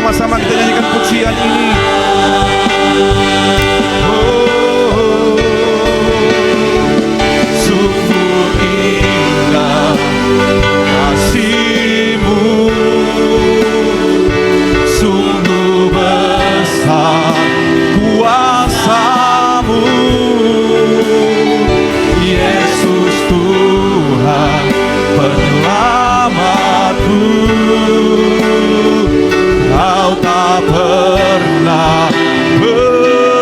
bersama-sama kita nyanyikan pujian ini. Sungguh indah kasih-Mu, sungguh besar kuasa-Mu, Yesus Tuhan penyelamatku. Kau tak pernah berubah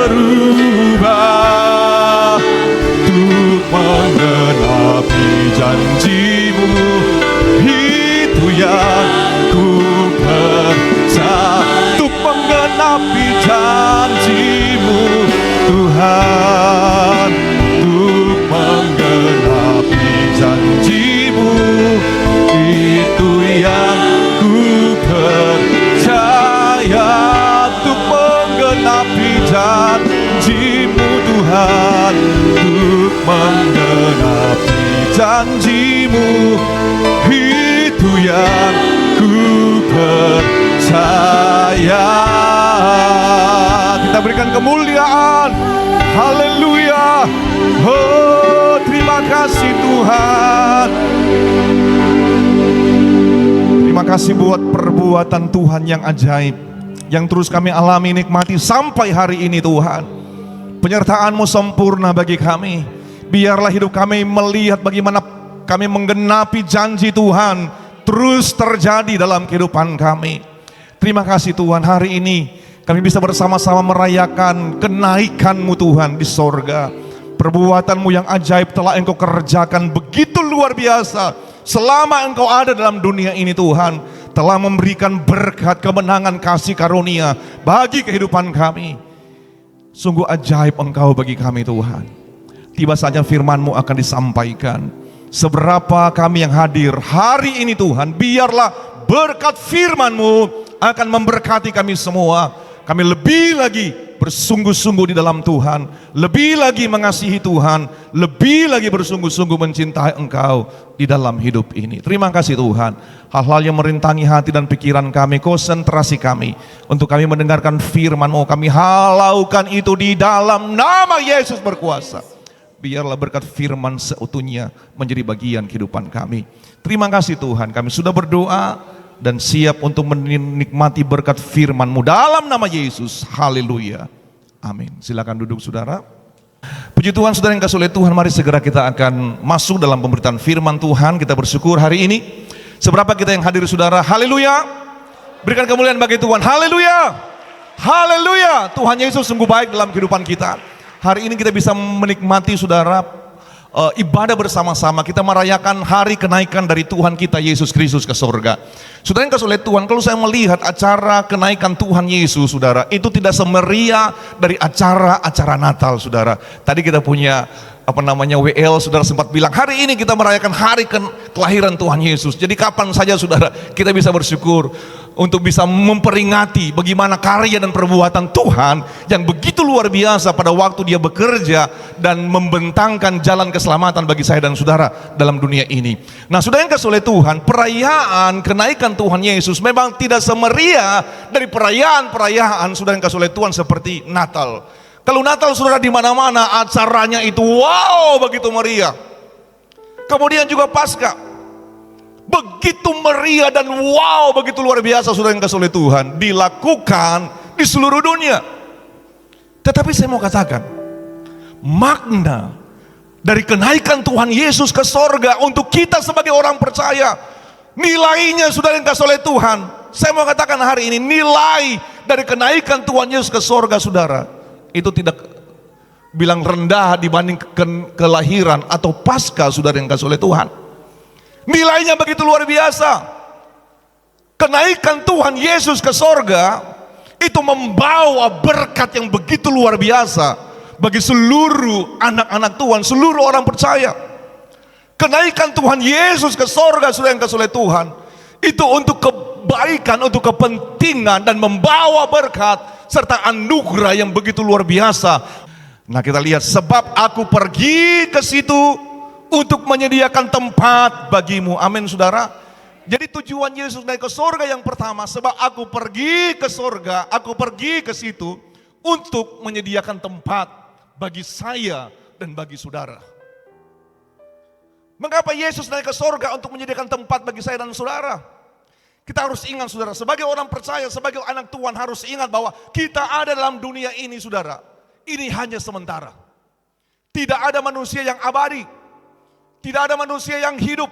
untuk menggenapi janji-Mu. Itu yang ku percaya, untuk menggenapi janji-Mu Tuhan, untuk menggenapi janji-Mu. Itu yang ku percaya, untuk menggenapi janji-Mu Tuhan, untuk menggenapi janji-Mu. Itu yang ku percaya. Kita berikan kemuliaan. Haleluya. Oh, terima kasih Tuhan. Terima kasih buat perbuatan Tuhan yang ajaib, yang terus kami alami, nikmati sampai hari ini Tuhan. Penyertaan-Mu sempurna bagi kami. Biarlah hidup kami melihat bagaimana kami menggenapi janji Tuhan terus terjadi dalam kehidupan kami. Terima kasih Tuhan, hari ini kami bisa bersama-sama merayakan kenaikan-Mu Tuhan di sorga. Perbuatan-Mu yang ajaib telah Engkau kerjakan begitu luar biasa. Selama Engkau ada dalam dunia ini Tuhan, telah memberikan berkat, kemenangan, kasih karunia bagi kehidupan kami. Sungguh ajaib Engkau bagi kami Tuhan. Tiba saja firman-Mu akan disampaikan. Seberapa kami yang hadir hari ini Tuhan, biarlah berkat firman-Mu akan memberkati kami semua. Kami lebih lagi bersungguh-sungguh di dalam Tuhan, lebih lagi mengasihi Tuhan, lebih lagi bersungguh-sungguh mencintai Engkau di dalam hidup ini. Terima kasih Tuhan, hal-hal yang merintangi hati dan pikiran kami, konsentrasi kami untuk kami mendengarkan firman-Mu, kami halaukan itu di dalam nama Yesus berkuasa. Biarlah berkat firman seutuhnya menjadi bagian kehidupan kami. Terima kasih Tuhan, kami sudah berdoa dan siap untuk menikmati berkat firman-Mu dalam nama Yesus. Haleluya. Amin. Silakan duduk saudara. Puji Tuhan, saudara yang kasih oleh Tuhan, mari segera kita akan masuk dalam pemberitaan firman Tuhan. Kita bersyukur hari ini. Seberapa kita yang hadir saudara? Haleluya. Berikan kemuliaan bagi Tuhan. Haleluya. Haleluya. Tuhan Yesus sungguh baik dalam kehidupan kita. Hari ini kita bisa menikmati saudara ibadah bersama-sama. Kita merayakan hari kenaikan dari Tuhan kita Yesus Kristus ke sorga. Saudara yang kasih oleh Tuhan, kalau saya melihat acara kenaikan Tuhan Yesus saudara, itu tidak semeriah dari acara-acara Natal saudara. Tadi kita punya WL, saudara sempat bilang hari ini kita merayakan hari kelahiran Tuhan Yesus. Jadi kapan saja saudara kita bisa bersyukur untuk bisa memperingati bagaimana karya dan perbuatan Tuhan yang begitu luar biasa pada waktu Dia bekerja dan membentangkan jalan keselamatan bagi saya dan saudara dalam dunia ini. Nah, saudara yang kasih oleh Tuhan, perayaan kenaikan Tuhan Yesus memang tidak semeriah dari perayaan-perayaan saudara yang kasih oleh Tuhan seperti Natal. Kalau Natal saudara di mana-mana acaranya itu wow begitu meriah. Kemudian juga Paskah begitu meriah dan wow begitu luar biasa saudara yang kasih oleh Tuhan, dilakukan di seluruh dunia. Tetapi saya mau katakan, makna dari kenaikan Tuhan Yesus ke sorga untuk kita sebagai orang percaya, nilainya saudara yang kasih oleh Tuhan, saya mau katakan hari ini, nilai dari kenaikan Tuhan Yesus ke sorga saudara, itu tidak bilang rendah dibanding kelahiran atau Paskah saudara yang kasih oleh Tuhan. Nilainya begitu luar biasa. Kenaikan Tuhan Yesus ke sorga itu membawa berkat yang begitu luar biasa bagi seluruh anak-anak Tuhan, seluruh orang percaya. Kenaikan Tuhan Yesus ke sorga saudara yang kasih oleh Tuhan itu untuk kebaikan, untuk kepentingan dan membawa berkat serta anugerah yang begitu luar biasa. Nah, kita lihat, sebab aku pergi ke situ untuk menyediakan tempat bagimu. Amin saudara. Jadi tujuan Yesus naik ke sorga yang pertama, sebab aku pergi ke sorga, aku pergi ke situ untuk menyediakan tempat bagi saya dan bagi saudara. Mengapa Yesus naik ke sorga untuk menyediakan tempat bagi saya dan saudara? Kita harus ingat saudara, sebagai orang percaya, sebagai anak Tuhan harus ingat bahwa kita ada dalam dunia ini saudara. Ini hanya sementara. Tidak ada manusia yang abadi. Tidak ada manusia yang hidup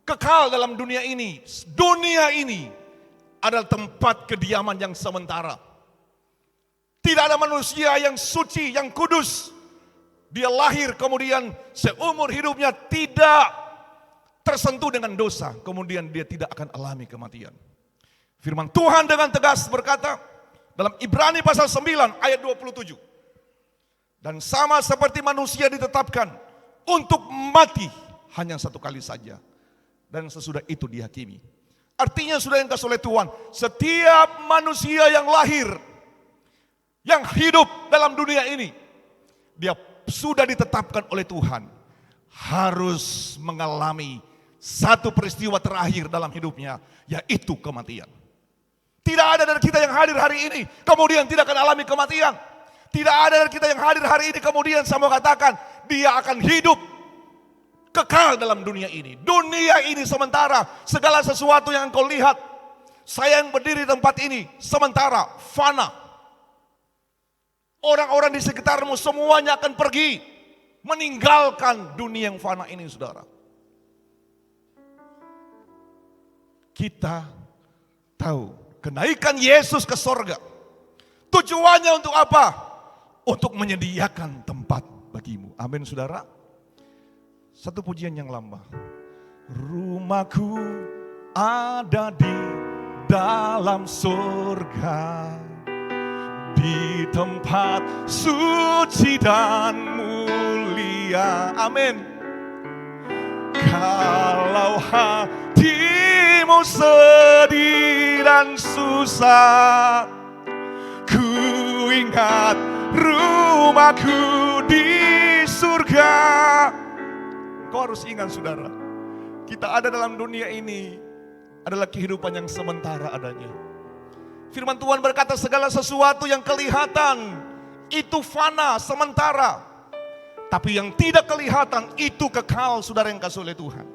kekal dalam dunia ini. Dunia ini adalah tempat kediaman yang sementara. Tidak ada manusia yang suci, yang kudus. Dia lahir kemudian seumur hidupnya tidak tersentuh dengan dosa. Kemudian dia tidak akan alami kematian. Firman Tuhan dengan tegas berkata dalam Ibrani pasal 9 ayat 27. Dan sama seperti manusia ditetapkan untuk mati hanya satu kali saja. Dan sesudah itu dihakimi. Artinya sudah yang kasih oleh Tuhan, setiap manusia yang lahir, yang hidup dalam dunia ini, dia sudah ditetapkan oleh Tuhan harus mengalami satu peristiwa terakhir dalam hidupnya, yaitu kematian. Tidak ada dari kita yang hadir hari ini kemudian tidak akan alami kematian. Tidak ada dari kita yang hadir hari ini kemudian saya mau katakan dia akan hidup kekal dalam dunia ini. Dunia ini sementara. Segala sesuatu yang kau lihat, saya yang berdiri di tempat ini sementara, fana. Orang-orang di sekitarmu semuanya akan pergi, meninggalkan dunia yang fana ini saudara. Kita tahu kenaikan Yesus ke sorga tujuannya untuk apa? Untuk menyediakan tempat bagimu. Amin saudara. Satu pujian yang lama. Rumahku ada di dalam surga, di tempat suci dan mulia. Amin. Kalau hatimu sedih dan susah, ku ingat rumahku di surga. Kau harus ingat saudara, kita ada dalam dunia ini adalah kehidupan yang sementara adanya. Firman Tuhan berkata segala sesuatu yang kelihatan itu fana, sementara. Tapi yang tidak kelihatan itu kekal saudara yang kasih oleh Tuhan.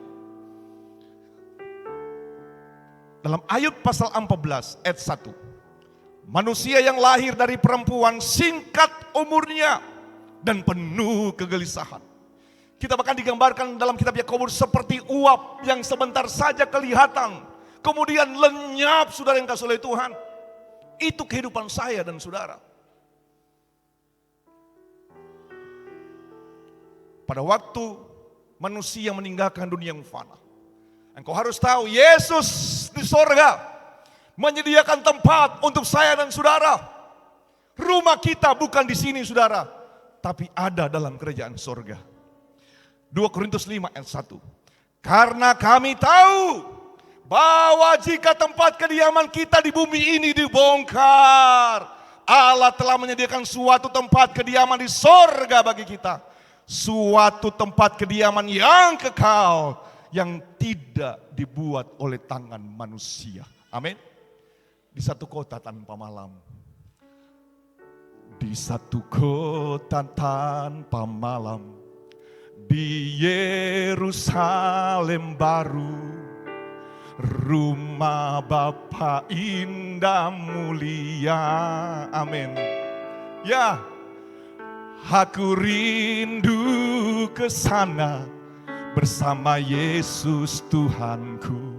Dalam Ayub pasal 14 ayat 1. Manusia yang lahir dari perempuan singkat umurnya dan penuh kegelisahan. Kita bahkan digambarkan dalam kitab Yakobus seperti uap yang sebentar saja kelihatan, kemudian lenyap saudara yang kasih oleh Tuhan. Itu kehidupan saya dan saudara. Pada waktu manusia meninggalkan dunia yang fana, engkau harus tahu Yesus di sorga menyediakan tempat untuk saya dan saudara. Rumah kita bukan di sini saudara, tapi ada dalam kerajaan sorga. 2 Korintus 5 ayat 1. Karena kami tahu bahwa jika tempat kediaman kita di bumi ini dibongkar, Allah telah menyediakan suatu tempat kediaman di sorga bagi kita. Suatu tempat kediaman yang kekal, yang tidak dibuat oleh tangan manusia. Amin. Di satu kota tanpa malam. Di satu kota tanpa malam, di Yerusalem baru, rumah Bapa indah mulia. Amin. Ya, aku rindu ke sana bersama Yesus Tuhanku.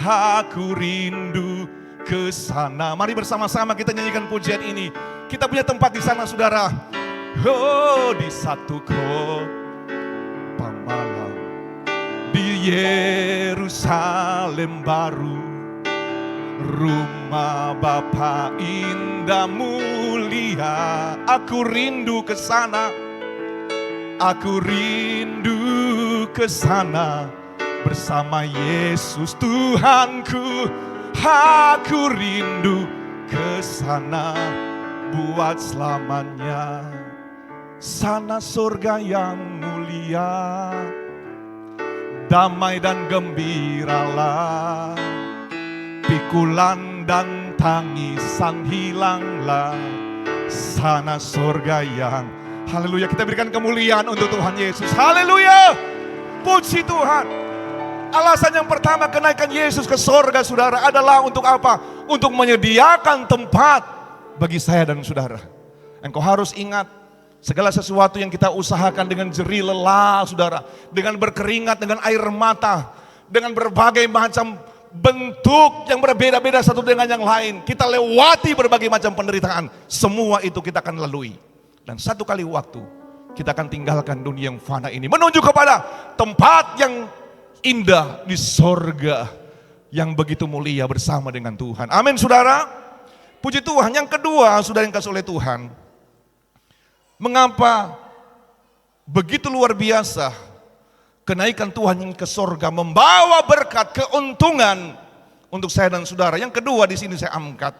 Aku rindu ke sana. Mari bersama-sama kita nyanyikan pujian ini. Kita punya tempat di sana saudara. Oh, di satu kota malam, di Yerusalem baru, rumah Bapa indah mulia. Aku rindu ke sana. Aku rindu ke sana bersama Yesus Tuhanku. Aku rindu ke sana buat selamanya. Sana surga yang mulia, damai dan gembiralah, pikulan dan tangisan hilanglah, sana surga yang haleluya. Kita berikan kemuliaan untuk Tuhan Yesus. Haleluya, puji Tuhan. Alasan yang pertama kenaikan Yesus ke surga, saudara, adalah untuk apa? Untuk menyediakan tempat bagi saya dan saudara. Engkau harus ingat, segala sesuatu yang kita usahakan dengan jerih lelah, saudara, dengan berkeringat, dengan air mata, dengan berbagai macam bentuk yang berbeda-beda satu dengan yang lain, kita lewati berbagai macam penderitaan, semua itu kita akan lalui. Dan satu kali waktu kita akan tinggalkan dunia yang fana ini, menuju kepada tempat yang indah di sorga yang begitu mulia bersama dengan Tuhan. Amin, saudara. Puji Tuhan. Yang kedua, saudara yang kasih oleh Tuhan, mengapa begitu luar biasa kenaikan Tuhan yang ke sorga membawa berkat, keuntungan untuk saya dan saudara. Yang kedua di sini saya angkat,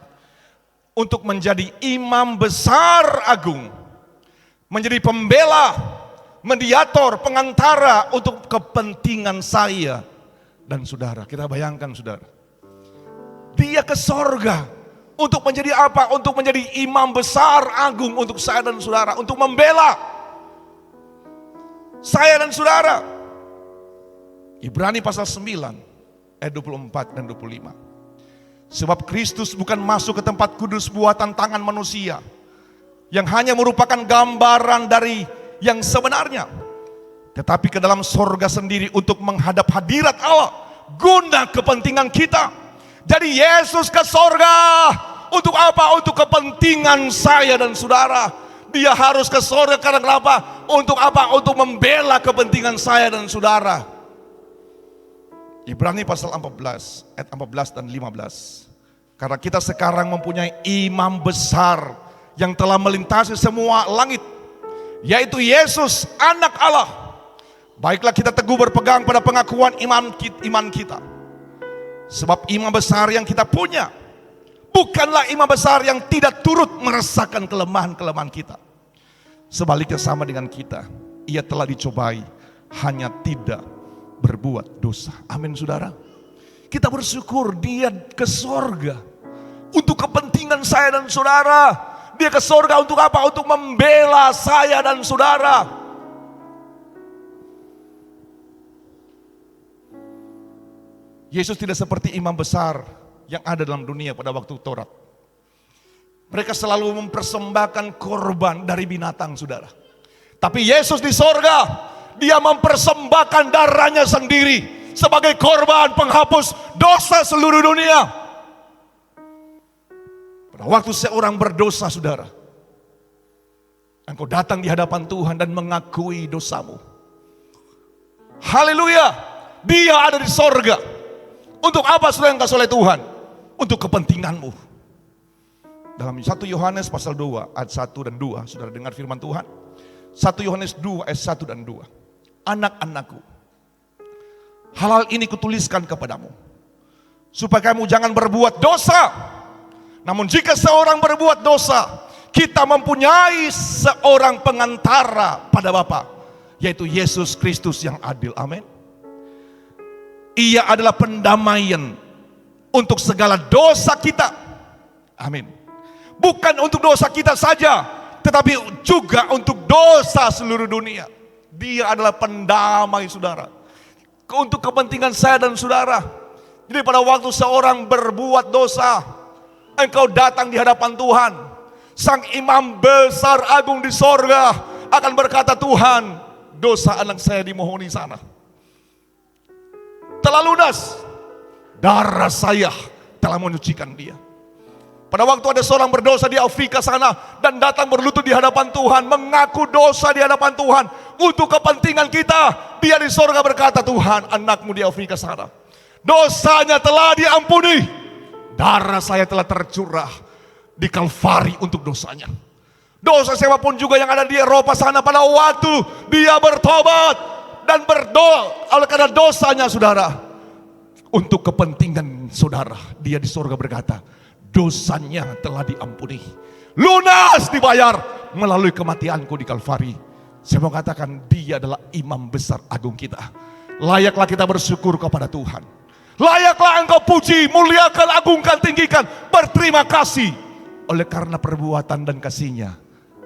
untuk menjadi imam besar agung, menjadi pembela, mediator, pengantara untuk kepentingan saya dan saudara. Kita bayangkan, saudara, dia ke sorga untuk menjadi apa? Untuk menjadi imam besar agung untuk saya dan saudara, untuk membela saya dan saudara. Ibrani pasal 9 ayat 24 dan 25. Sebab Kristus bukan masuk ke tempat kudus buatan tangan manusia, yang hanya merupakan gambaran dari yang sebenarnya, tetapi ke dalam sorga sendiri untuk menghadap hadirat Allah, guna kepentingan kita. Jadi Yesus ke sorga untuk apa? Untuk kepentingan saya dan saudara. Dia harus ke sorga karena kenapa? Untuk apa? Untuk membela kepentingan saya dan saudara. Ibrani pasal 14 ayat 14 dan 15. Karena kita sekarang mempunyai imam besar yang telah melintasi semua langit, yaitu Yesus, anak Allah. Baiklah kita teguh berpegang pada pengakuan iman kita. Sebab imam besar yang kita punya bukanlah imam besar yang tidak turut merasakan kelemahan-kelemahan kita. Sebaliknya sama dengan kita, ia telah dicobai, hanya tidak berbuat dosa. Amin, saudara. Kita bersyukur dia ke sorga untuk kepentingan saya dan saudara. Dia ke sorga untuk apa? Untuk membela saya dan saudara. Yesus tidak seperti imam besar yang ada dalam dunia pada waktu Taurat. Mereka selalu mempersembahkan korban dari binatang, saudara. Tapi Yesus di sorga, dia mempersembahkan darahnya sendiri sebagai korban penghapus dosa seluruh dunia. Pada waktu seorang berdosa, saudara, engkau datang di hadapan Tuhan dan mengakui dosamu. Haleluya, dia ada di sorga. Untuk apa, saudara yang kasih oleh Tuhan? Untuk kepentinganmu. Dalam 1 Yohanes pasal 2 ayat 1 dan 2, saudara dengar firman Tuhan. 1 Yohanes 2 ayat 1 dan 2. Anak-anakku, hal-hal ini kutuliskan kepadamu, supaya kamu jangan berbuat dosa. Namun jika seorang berbuat dosa, kita mempunyai seorang pengantara pada Bapa, yaitu Yesus Kristus yang adil. Amin. Ia adalah pendamaian untuk segala dosa kita. Amin. Bukan untuk dosa kita saja, tetapi juga untuk dosa seluruh dunia. Dia adalah pendamai, saudara, untuk kepentingan saya dan saudara. Jadi pada waktu seorang berbuat dosa, engkau datang di hadapan Tuhan, sang imam besar agung di sorga akan berkata, Tuhan, dosa anak saya dimohoni sana, telah lunas, darah saya telah menyucikan dia. Pada waktu ada seorang berdosa di Afrika sana dan datang berlutut di hadapan Tuhan, mengaku dosa di hadapan Tuhan untuk kepentingan kita, dia di sorga berkata, Tuhan, anakmu di Afrika sana, dosanya telah diampuni, darah saya telah tercurah di Kalvari untuk dosanya. Dosa siapapun juga yang ada di Eropa sana, pada waktu dia bertobat dan berdoa oleh karena dosanya, saudara, untuk kepentingan saudara, dia di sorga berkata, dosanya telah diampuni, lunas dibayar melalui kematianku di Kalvari. Saya mau katakan, dia adalah imam besar agung kita. Layaklah kita bersyukur kepada Tuhan. Layaklah engkau puji, muliakan, agungkan, tinggikan, berterima kasih oleh karena perbuatan dan kasih-Nya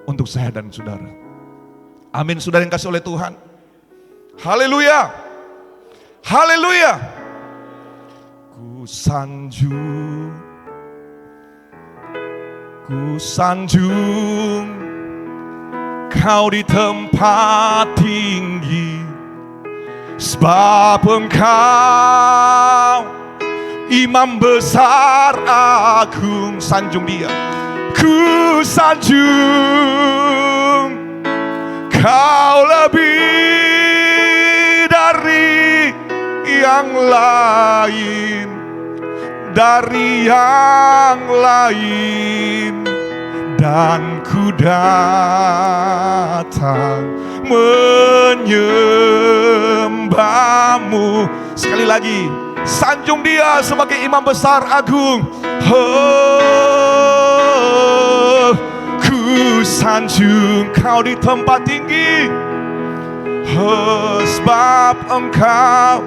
untuk saya dan saudara. Amin, saudara yang kasih oleh Tuhan. Haleluya. Haleluya. Ku sanjung Kau di tempat tinggi, sebab Engkau Imam besar agung. Sanjung Dia. Ku sanjung Kau lebih dari yang lain, dari yang lain. Dan ku datang menyembah-Mu. Sekali lagi, sanjung Dia sebagai Imam besar agung. Oh, ku sanjung Kau di tempat tinggi. Oh, sebab Engkau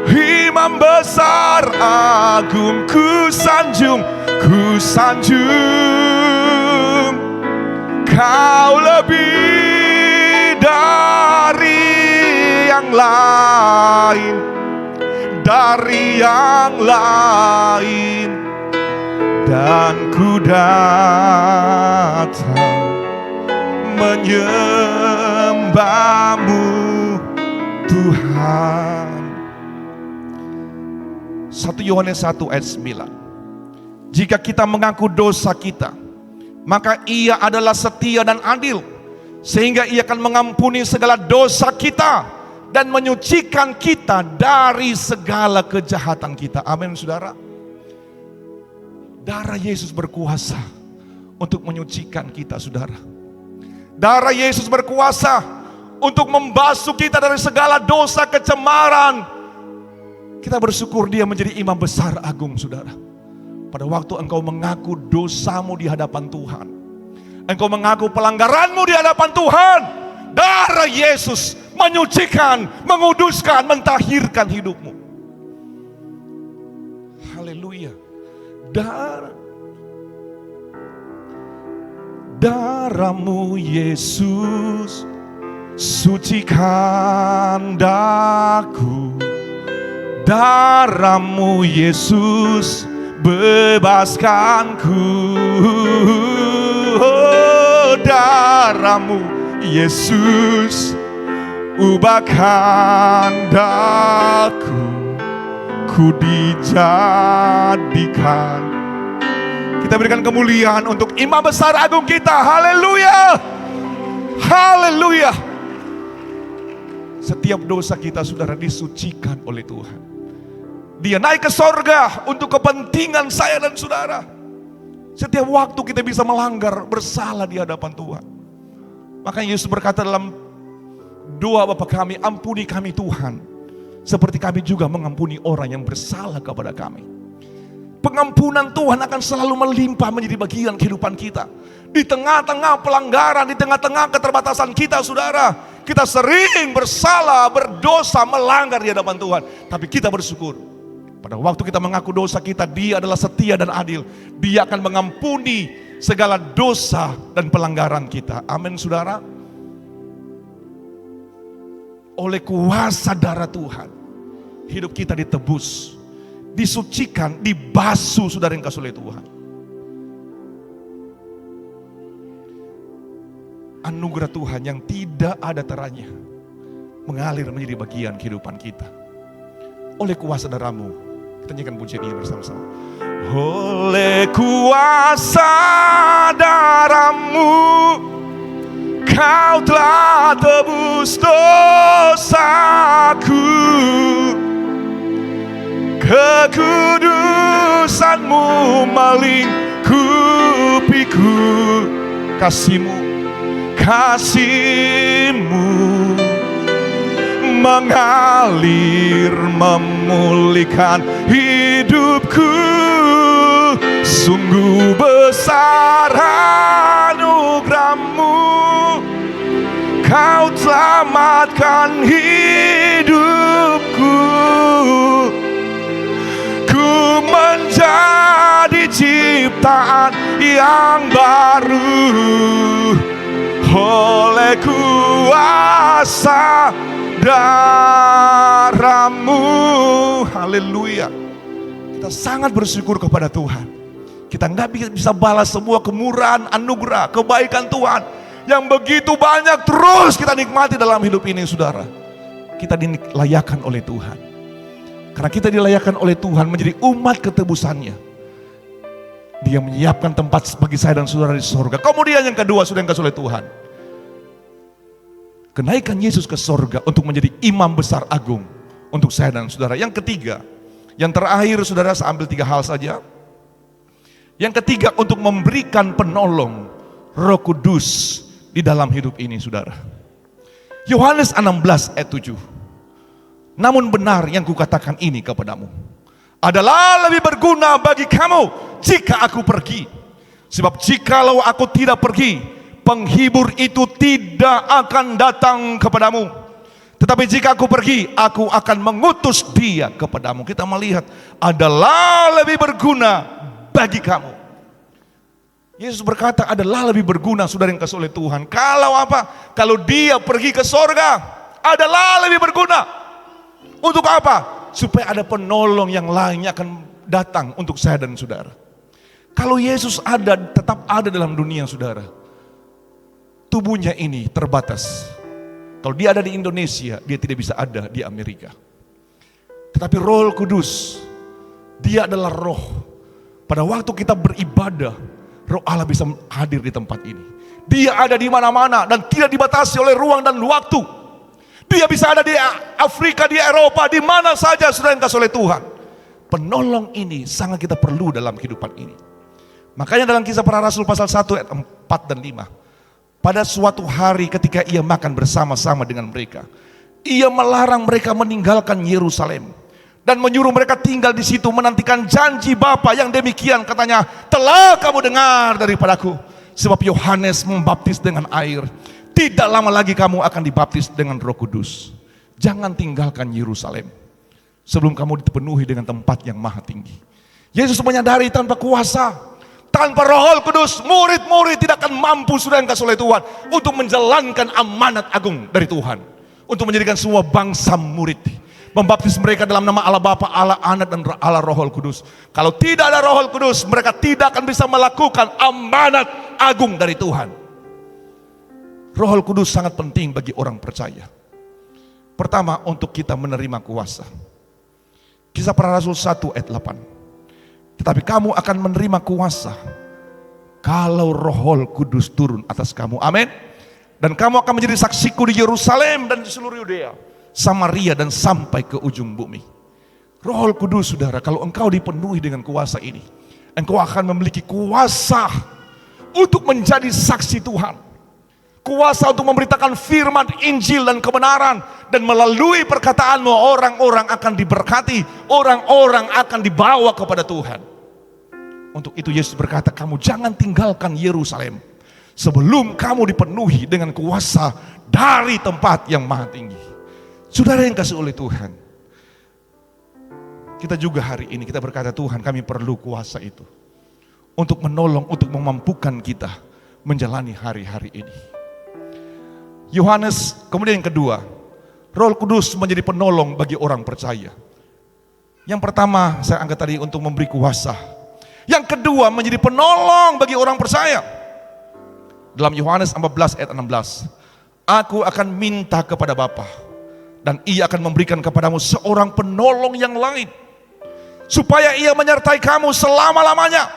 Imam besar agung. Ku sanjung Kau lebih dari yang lain, dari yang lain. Dan ku datang menyembah-Mu Tuhan. 1 Yohanes 1 ayat 9. Jika kita mengaku dosa kita, maka Ia adalah setia dan adil, sehingga Ia akan mengampuni segala dosa kita dan menyucikan kita dari segala kejahatan kita. Amin, saudara. Darah Yesus berkuasa untuk menyucikan kita, saudara. Darah Yesus berkuasa untuk membasuh kita dari segala dosa, kecemaran. Kita bersyukur Dia menjadi Imam besar agung, saudara. Pada waktu engkau mengaku dosamu di hadapan Tuhan, engkau mengaku pelanggaranmu di hadapan Tuhan, darah Yesus menyucikan, menguduskan, mentahirkan hidupmu. Haleluya. Darah-Mu Yesus sucikan daku. Darah-Mu Yesus bebaskanku. Oh, darah-Mu Yesus ubahkan daku. Ku dijadikan. Kita berikan kemuliaan untuk Imam besar agung kita. Haleluya. Haleluya. Setiap dosa kita, saudara, disucikan oleh Tuhan. Dia naik ke sorga untuk kepentingan saya dan saudara. Setiap waktu kita bisa melanggar, bersalah di hadapan Tuhan. Makanya Yesus berkata dalam doa Bapa kami, ampuni kami Tuhan, seperti kami juga mengampuni orang yang bersalah kepada kami. Pengampunan Tuhan akan selalu melimpah menjadi bagian kehidupan kita. Di tengah-tengah pelanggaran, di tengah-tengah keterbatasan kita, saudara, kita sering bersalah, berdosa, melanggar di hadapan Tuhan. Tapi kita bersyukur, pada waktu kita mengaku dosa kita, Dia adalah setia dan adil. Dia akan mengampuni segala dosa dan pelanggaran kita. Amin, saudara. Oleh kuasa darah Tuhan, hidup kita ditebus, disucikan, dibasuh, saudara yang kasih oleh Tuhan. Anugerah Tuhan yang tidak ada teranya mengalir menjadi bagian kehidupan kita. Oleh kuasa darah-Mu, kita nyanyikan pujian ini bersama-sama. Oleh kuasa darah-Mu, Kau telah tebus dosaku. Kekudusan-Mu melingkupiku. Kasih-Mu mengalir, memulihkan hidupku. Sungguh besar anugerah-Mu, Kau menguatkan hidupku. Ku menjadi ciptaan yang baru oleh kuasa darah-Mu. Haleluya. Kita sangat bersyukur kepada Tuhan. Kita nggak bisa balas semua kemurahan, anugerah, kebaikan Tuhan yang begitu banyak terus kita nikmati dalam hidup ini, saudara. Kita dilayakan oleh Tuhan. Karena kita dilayakan oleh Tuhan menjadi umat ketebusannya. Dia menyiapkan tempat bagi saya dan saudara di surga. Kemudian yang kedua, sudah yang kasih oleh Tuhan, kenaikan Yesus ke surga untuk menjadi imam besar agung untuk saya dan saudara. Yang ketiga, yang terakhir, saudara, saya ambil 3 hal saja. Yang ketiga, untuk memberikan penolong Roh Kudus di dalam hidup ini, saudara. Yohanes 16 ayat 7. Namun benar yang kukatakan ini kepadamu, adalah lebih berguna bagi kamu jika aku pergi. Sebab jikalau aku tidak pergi, penghibur itu tidak akan datang kepadamu. Tetapi jika aku pergi, aku akan mengutus dia kepadamu. Kita melihat adalah lebih berguna bagi kamu. Yesus berkata adalah lebih berguna, saudara yang kasih oleh Tuhan. Kalau apa? Kalau dia pergi ke sorga, adalah lebih berguna. Untuk apa? Supaya ada penolong yang lainnya akan datang untuk saya dan saudara. Kalau Yesus ada, tetap ada dalam dunia, saudara, tubuhnya ini terbatas. Kalau dia ada di Indonesia, dia tidak bisa ada di Amerika. Tetapi Roh Kudus, dia adalah roh. Pada waktu kita beribadah, Roh Allah bisa hadir di tempat ini. Dia ada di mana-mana dan tidak dibatasi oleh ruang dan waktu. Dia bisa ada di Afrika, di Eropa, di mana saja, saudara yang kasih oleh Tuhan. Penolong ini sangat kita perlu dalam kehidupan ini. Makanya dalam Kisah Para Rasul pasal 1 ayat 4 dan 5. Pada suatu hari ketika ia makan bersama-sama dengan mereka, ia melarang mereka meninggalkan Yerusalem dan menyuruh mereka tinggal di situ menantikan janji Bapa yang demikian, katanya, telah kamu dengar daripadaku. Sebab Yohanes membaptis dengan air, tidak lama lagi kamu akan dibaptis dengan Roh Kudus. Jangan tinggalkan Yerusalem sebelum kamu dipenuhi dengan tempat yang maha tinggi. Yesus menyadari tanpa kuasa, tanpa Roh Kudus, murid-murid tidak akan mampu, saudara yang kasih oleh Tuhan, untuk menjalankan amanat agung dari Tuhan, untuk menjadikan semua bangsa murid, membaptis mereka dalam nama Allah Bapa, Allah Anak, dan Allah Roh Kudus. Kalau tidak ada Roh Kudus, mereka tidak akan bisa melakukan amanat agung dari Tuhan. Roh Kudus sangat penting bagi orang percaya. Pertama, untuk kita menerima kuasa. Kisah Para Rasul 1 ayat 8. Tetapi kamu akan menerima kuasa kalau Roh Kudus turun atas kamu. Amin. Dan kamu akan menjadi saksiku di Yerusalem dan di seluruh Yudea, Samaria, dan sampai ke ujung bumi. Roh Kudus, saudara, kalau engkau dipenuhi dengan kuasa ini, engkau akan memiliki kuasa untuk menjadi saksi Tuhan. Kuasa untuk memberitakan firman Injil dan kebenaran, dan melalui perkataanmu orang-orang akan diberkati, orang-orang akan dibawa kepada Tuhan. Untuk itu Yesus berkata, kamu jangan tinggalkan Yerusalem sebelum kamu dipenuhi dengan kuasa dari tempat yang maha tinggi. Saudara yang kasih oleh Tuhan, kita juga hari ini kita berkata, Tuhan, kami perlu kuasa itu untuk menolong, untuk memampukan kita menjalani hari-hari ini. Yohanes, kemudian yang kedua, Roh Kudus menjadi penolong bagi orang percaya. Yang pertama saya angkat tadi untuk memberi kuasa. Yang kedua menjadi penolong bagi orang percaya. Dalam Yohanes 14 ayat 16, aku akan minta kepada Bapa dan ia akan memberikan kepadamu seorang penolong yang lain, supaya ia menyertai kamu selama-lamanya.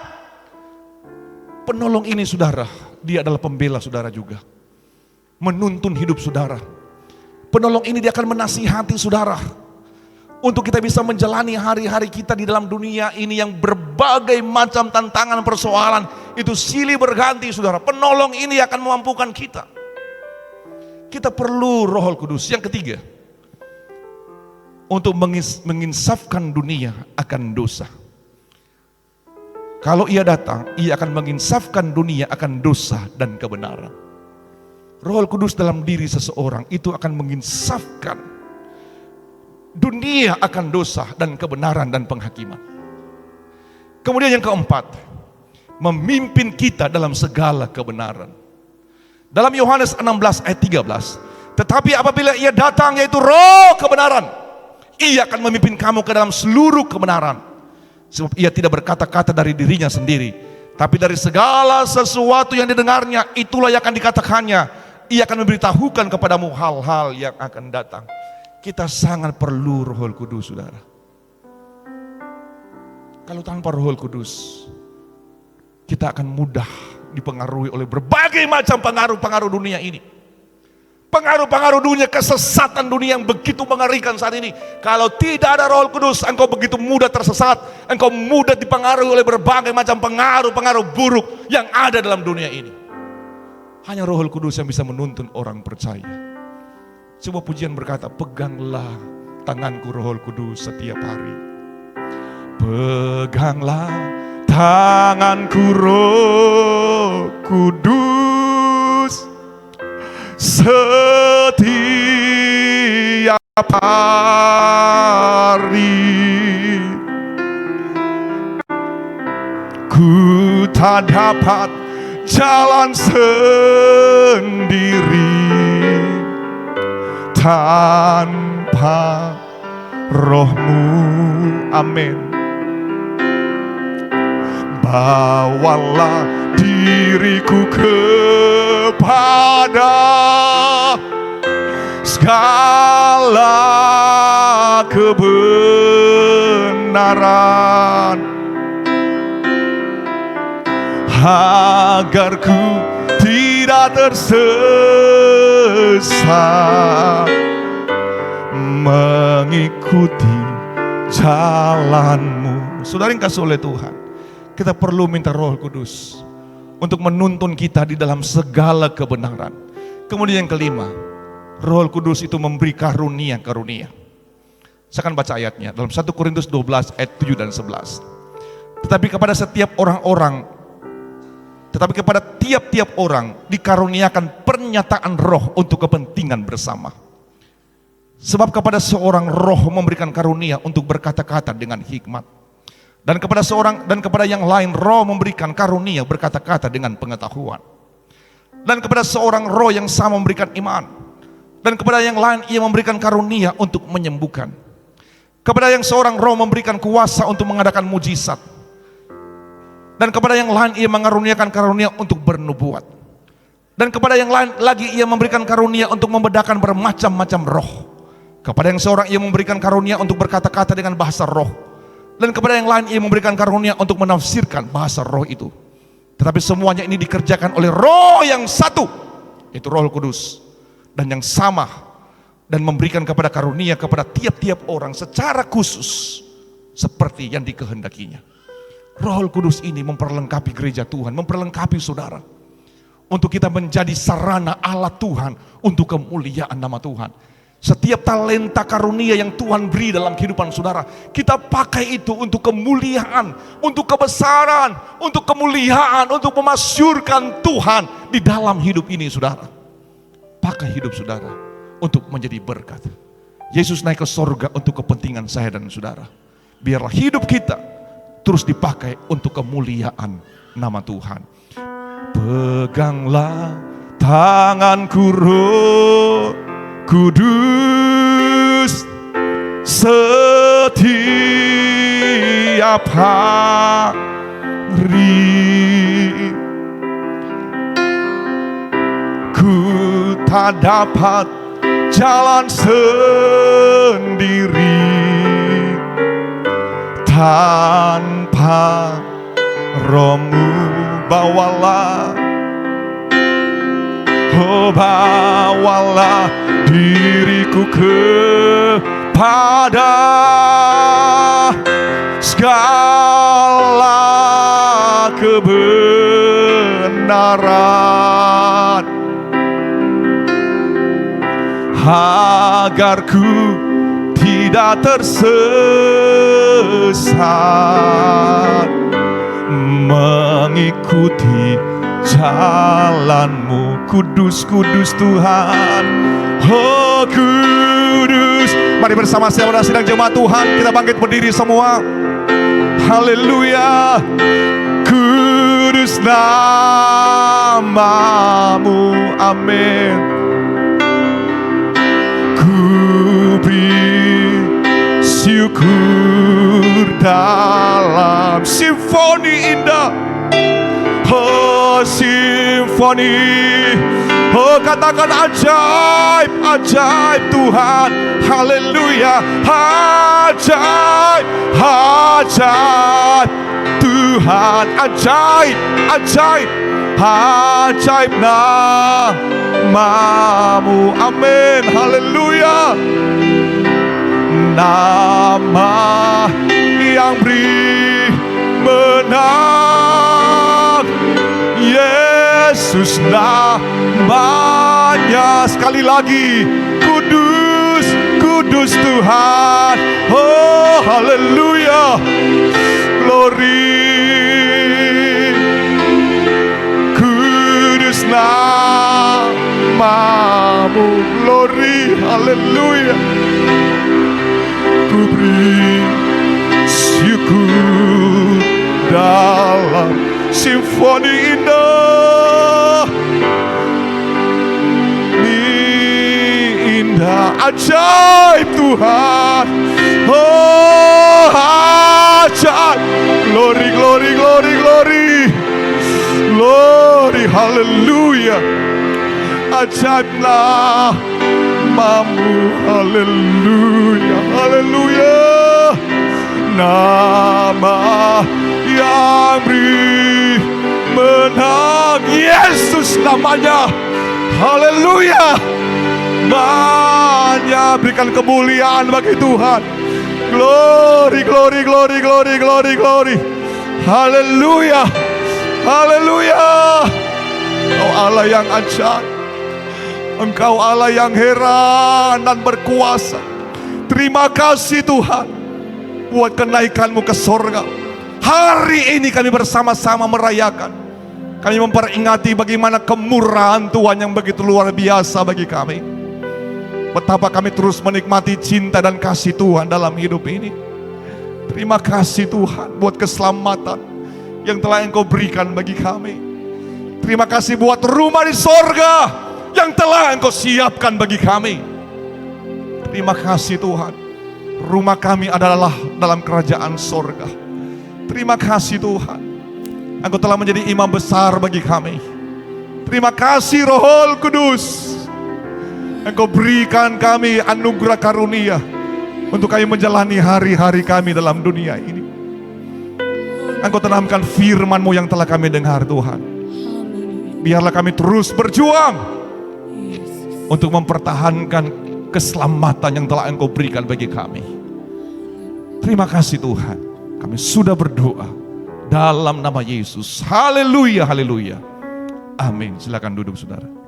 Penolong ini, saudara, dia adalah pembela saudara juga, menuntun hidup saudara. Penolong ini dia akan menasihati saudara untuk kita bisa menjalani hari-hari kita di dalam dunia ini yang berbagai macam tantangan, persoalan itu silih berganti, saudara. Penolong ini akan memampukan kita. Kita perlu Roh Kudus. Yang ketiga, untuk menginsafkan dunia akan dosa. Kalau ia datang, ia akan menginsafkan dunia akan dosa dan kebenaran. Roh Kudus dalam diri seseorang itu akan menginsafkan dunia akan dosa dan kebenaran dan penghakiman. Kemudian yang keempat, memimpin kita dalam segala kebenaran. Dalam Yohanes 16 ayat 13, tetapi apabila ia datang, yaitu Roh kebenaran, ia akan memimpin kamu ke dalam seluruh kebenaran. Sebab ia tidak berkata-kata dari dirinya sendiri, tapi dari segala sesuatu yang didengarnya, itulah yang akan dikatakannya. Ia akan memberitahukan kepadamu hal-hal yang akan datang. Kita sangat perlu Roh Kudus, saudara. Kalau tanpa Roh Kudus, kita akan mudah dipengaruhi oleh berbagai macam pengaruh-pengaruh dunia ini. Pengaruh-pengaruh dunia, kesesatan dunia yang begitu mengerikan saat ini. Kalau tidak ada Roh Kudus, engkau begitu mudah tersesat. Engkau mudah dipengaruhi oleh berbagai macam pengaruh-pengaruh buruk yang ada dalam dunia ini. Hanya Roh Kudus yang bisa menuntun orang percaya. Sebuah pujian berkata, peganglah tanganku Roh Kudus setiap hari. Peganglah tanganku Roh Kudus setiap hari. Ku tak dapat jalan sendiri tanpa Roh-Mu. Amin. Bawalah diriku kepada segala kebenaran, agar ku tidak tersesat mengikuti jalan-Mu. Saudara yang kasih oleh Tuhan, kita perlu minta Roh Kudus untuk menuntun kita di dalam segala kebenaran. Kemudian yang kelima, Roh Kudus itu memberi karunia-karunia. Saya akan baca ayatnya dalam 1 Korintus 12 ayat 7 dan 11. Tetapi kepada tiap-tiap orang dikaruniakan pernyataan roh untuk kepentingan bersama. Sebab kepada seorang roh memberikan karunia untuk berkata-kata dengan hikmat. Dan kepada yang lain roh memberikan karunia berkata-kata dengan pengetahuan. Dan kepada seorang roh yang sama memberikan iman. Dan kepada yang lain ia memberikan karunia untuk menyembuhkan. Kepada yang seorang roh memberikan kuasa untuk mengadakan mujizat. Dan kepada yang lain ia mengaruniakan karunia untuk bernubuat. Dan kepada yang lain lagi ia memberikan karunia untuk membedakan bermacam-macam roh. Kepada yang seorang ia memberikan karunia untuk berkata-kata dengan bahasa roh. Dan kepada yang lain ia memberikan karunia untuk menafsirkan bahasa roh itu. Tetapi semuanya ini dikerjakan oleh Roh yang satu, yaitu Roh Kudus, dan yang sama, dan memberikan kepada karunia kepada tiap-tiap orang secara khusus seperti yang dikehendakinya. Roh Kudus ini memperlengkapi gereja Tuhan, memperlengkapi saudara, untuk kita menjadi sarana Allah Tuhan untuk kemuliaan nama Tuhan. Setiap talenta karunia yang Tuhan beri dalam kehidupan saudara, kita pakai itu untuk kemuliaan, untuk kebesaran, untuk kemuliaan, untuk memasyurkan Tuhan di dalam hidup ini saudara. Pakai hidup saudara untuk menjadi berkat. Yesus naik ke sorga untuk kepentingan saya dan saudara. Biarlah hidup kita terus dipakai untuk kemuliaan nama Tuhan. Peganglah tanganku Roh Kudus setiap hari. Ku tak dapat jalan sendiri tanpa Roh-Mu. Bawalah, oh bawalah diriku kepada segala kebenaran, agar ku tidak tersesat mengikuti jalan-Mu. kudus, kudus Tuhan. Oh kudus. Mari bersama-sama sidang jemaat Tuhan, kita bangkit berdiri semua. Haleluya. Kudus namamu, amin. Ku bersyukur dalam simfoni indah. Oh simfoni, oh katakan ajaib, ajaib Tuhan. Haleluya, ajaib, ajaib Tuhan, ajaib, ajaib, ajaib namamu, amin. Haleluya. Nama yang beri menang, Yesus namanya. Sekali lagi, kudus, kudus Tuhan. Oh haleluya, glory. Kudus namamu, glory, haleluya. Ku beri syukur dalam simfoni indah. Indah, ajaib Tuhan. Oh ajaib, glory, glory, glory, glory, glory, haleluya. Ajaiblah namamu, haleluya, haleluya. Nama yang beri menang, Yesus namanya, haleluya. Namanya, berikan kemuliaan bagi Tuhan. Glory, glory, glory, glory, glory, glory, haleluya, haleluya. Engkau Allah yang ajaib, Engkau Allah yang heran dan berkuasa. Terima kasih Tuhan buat kenaikan-Mu ke sorga. Hari ini kami bersama-sama merayakan. Kami memperingati bagaimana kemurahan Tuhan yang begitu luar biasa bagi kami. Betapa kami terus menikmati cinta dan kasih Tuhan dalam hidup ini. Terima kasih Tuhan buat keselamatan yang telah Engkau berikan bagi kami. Terima kasih buat rumah di sorga yang telah Engkau siapkan bagi kami. Terima kasih Tuhan, rumah kami adalah dalam kerajaan sorga. Terima kasih Tuhan, Engkau telah menjadi imam besar bagi kami. Terima kasih Roh Kudus, Engkau berikan kami anugerah karunia untuk kami menjalani hari-hari kami dalam dunia ini. Engkau tanamkan firman-Mu yang telah kami dengar Tuhan. Biarlah kami terus berjuang untuk mempertahankan keselamatan yang telah Engkau berikan bagi kami. Terima kasih Tuhan, kami sudah berdoa dalam nama Yesus. Haleluya, haleluya. Amin. Silakan duduk saudara.